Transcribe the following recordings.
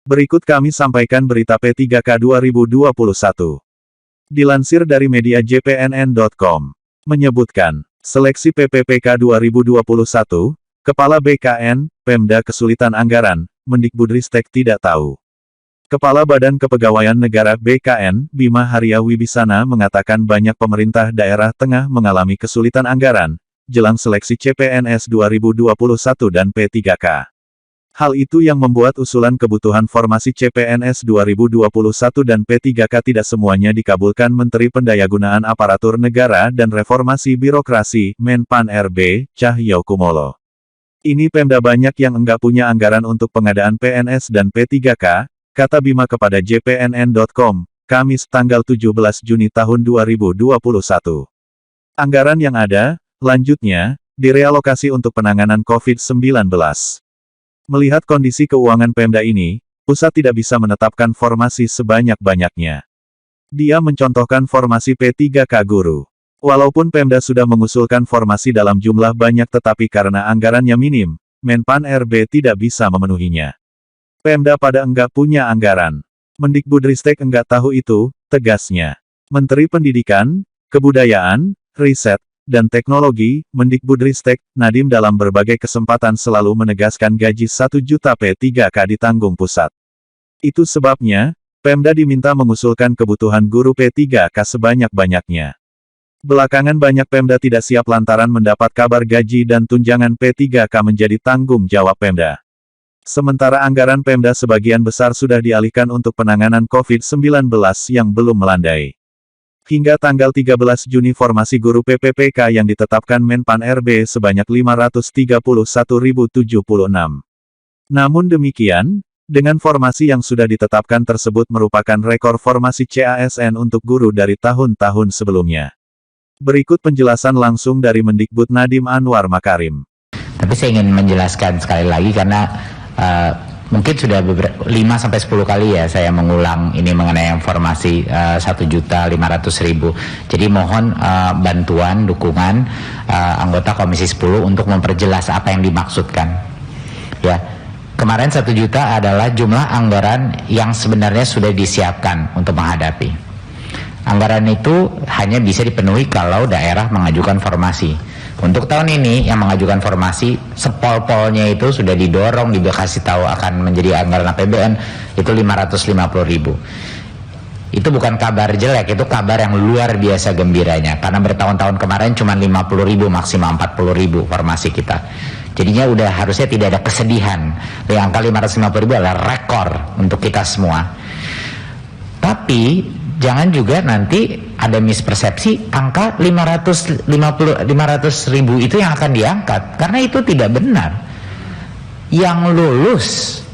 Berikut kami sampaikan berita P3K 2021. Dilansir dari media jpnn.com, menyebutkan, seleksi PPPK 2021, Kepala BKN, Pemda kesulitan anggaran, Mendikbudristek tidak tahu. Kepala Badan Kepegawaian Negara BKN, Bima Haria Wibisana mengatakan banyak pemerintah daerah tengah mengalami kesulitan anggaran, jelang seleksi CPNS 2021 dan P3K. Hal itu yang membuat usulan kebutuhan formasi CPNS 2021 dan P3K tidak semuanya dikabulkan Menteri Pendayagunaan Aparatur Negara dan Reformasi Birokrasi, Menpan RB, Cahyokumolo. Ini Pemda banyak yang enggak punya anggaran untuk pengadaan PNS dan P3K, kata Bima kepada jpnn.com, Kamis tanggal 17 Juni tahun 2021. Anggaran yang ada, lanjutnya, direalokasi untuk penanganan COVID-19. Melihat kondisi keuangan Pemda ini, pusat tidak bisa menetapkan formasi sebanyak-banyaknya. Dia mencontohkan formasi P3K guru. Walaupun Pemda sudah mengusulkan formasi dalam jumlah banyak tetapi karena anggarannya minim, Menpan RB tidak bisa memenuhinya. Pemda pada enggak punya anggaran. Mendikbudristek enggak tahu itu, tegasnya. Menteri Pendidikan, Kebudayaan, Riset, dan Teknologi, Mendikbudristek, Nadiem dalam berbagai kesempatan selalu menegaskan gaji 1 juta P3K ditanggung pusat. Itu sebabnya, Pemda diminta mengusulkan kebutuhan guru P3K sebanyak-banyaknya. Belakangan banyak Pemda tidak siap lantaran mendapat kabar gaji dan tunjangan P3K menjadi tanggung jawab Pemda. Sementara anggaran Pemda sebagian besar sudah dialihkan untuk penanganan COVID-19 yang belum melandai. Hingga tanggal 13 Juni formasi guru PPPK yang ditetapkan Menpan RB sebanyak 531.076. Namun demikian, dengan formasi yang sudah ditetapkan tersebut merupakan rekor formasi CASN untuk guru dari tahun-tahun sebelumnya. Berikut penjelasan langsung dari Mendikbud Nadiem Anwar Makarim. Tapi saya ingin menjelaskan sekali lagi karena mungkin sudah 5-10 kali ya saya mengulang ini mengenai informasi 1.500.000. Jadi mohon bantuan, dukungan anggota Komisi 10 untuk memperjelas apa yang dimaksudkan. Ya, kemarin 1 juta adalah jumlah anggaran yang sebenarnya sudah disiapkan untuk menghadapi. Anggaran itu hanya bisa dipenuhi kalau daerah mengajukan formasi. Untuk tahun ini yang mengajukan formasi sepol-polnya itu sudah didorong, dikasih tahu akan menjadi anggaran APBN itu 550.000. Itu bukan kabar jelek, itu kabar yang luar biasa gembiranya karena bertahun-tahun kemarin cuma 50.000 maksimal 40.000 formasi kita. Jadinya udah harusnya tidak ada kesedihan. Angka 550.000 adalah rekor untuk kita semua. Tapi jangan juga nanti ada mispersepsi angka 500.000 itu yang akan diangkat, karena itu tidak benar. Yang lulus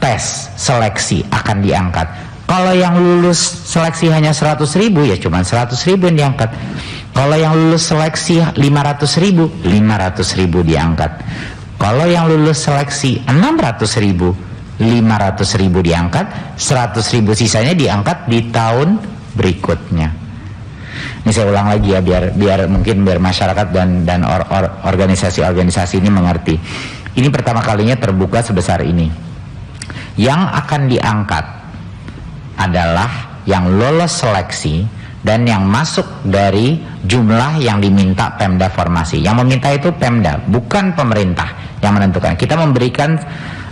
tes seleksi akan diangkat. Kalau yang lulus seleksi hanya 100.000 ya cuma 100.000 yang diangkat. Kalau yang lulus seleksi 500.000 diangkat. Kalau yang lulus seleksi 600.000 500.000 diangkat, 100.000 sisanya diangkat di tahun berikutnya. Ini saya ulang lagi ya biar masyarakat dan organisasi-organisasi ini mengerti. Ini pertama kalinya terbuka sebesar ini. Yang akan diangkat adalah yang lolos seleksi dan yang masuk dari jumlah yang diminta Pemda formasi. Yang meminta itu Pemda, bukan pemerintah yang menentukan. Kita memberikan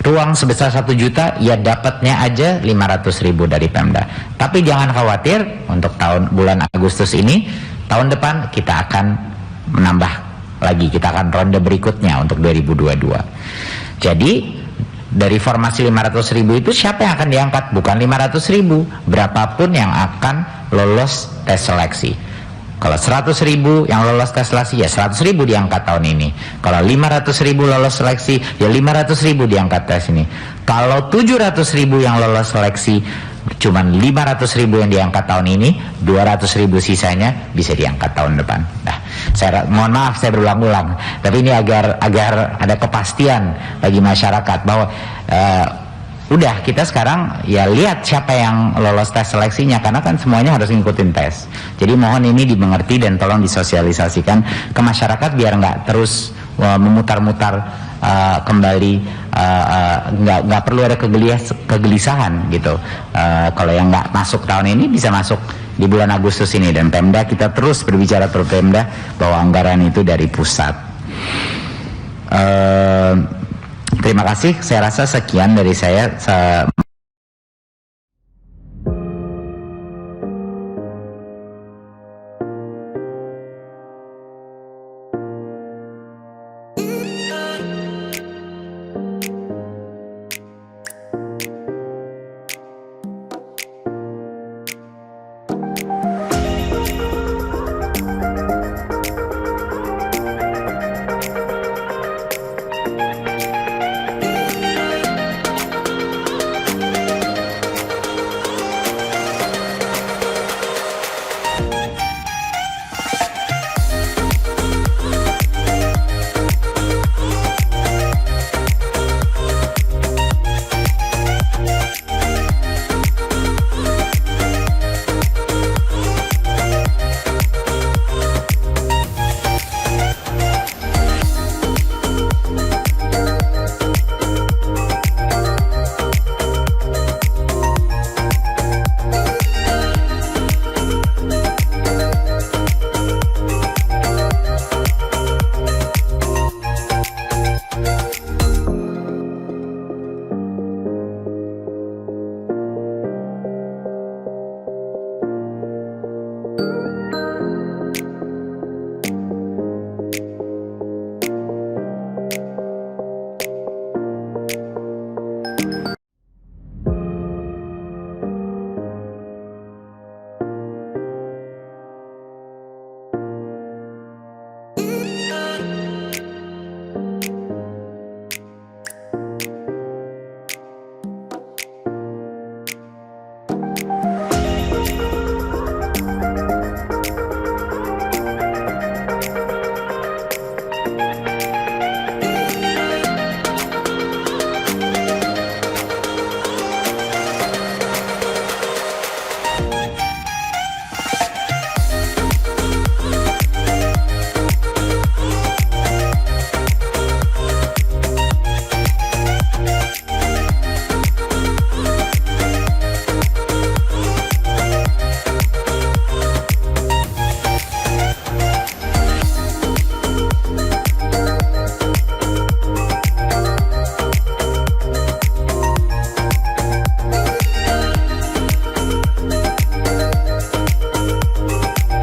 ruang sebesar 1 juta, ya dapatnya aja 500.000 dari Pemda. Tapi jangan khawatir, untuk bulan Agustus ini, tahun depan kita akan menambah lagi, kita akan ronde berikutnya untuk 2022. Jadi dari formasi 500.000 itu siapa yang akan diangkat? Bukan 500.000, berapapun yang akan lolos tes seleksi. Kalau 100.000 yang lolos tes seleksi, ya 100.000 diangkat tahun ini. Kalau 500.000 lolos seleksi, ya 500.000 diangkat tes ini. Kalau 700.000 yang lolos seleksi, cuman 500.000 yang diangkat tahun ini, 200.000 sisanya bisa diangkat tahun depan. Nah, mohon maaf saya berulang-ulang, tapi ini agar ada kepastian bagi masyarakat bahwa udah kita sekarang ya lihat siapa yang lolos tes seleksinya, karena kan semuanya harus ngikutin tes. Jadi mohon ini dimengerti dan tolong disosialisasikan ke masyarakat biar nggak terus memutar-mutar kembali, nggak perlu ada kegelisahan gitu. Kalau yang nggak masuk tahun ini bisa masuk di bulan Agustus ini, dan Pemda kita terus berbicara per Pemda bahwa anggaran itu dari pusat. Terima kasih, saya rasa sekian dari saya.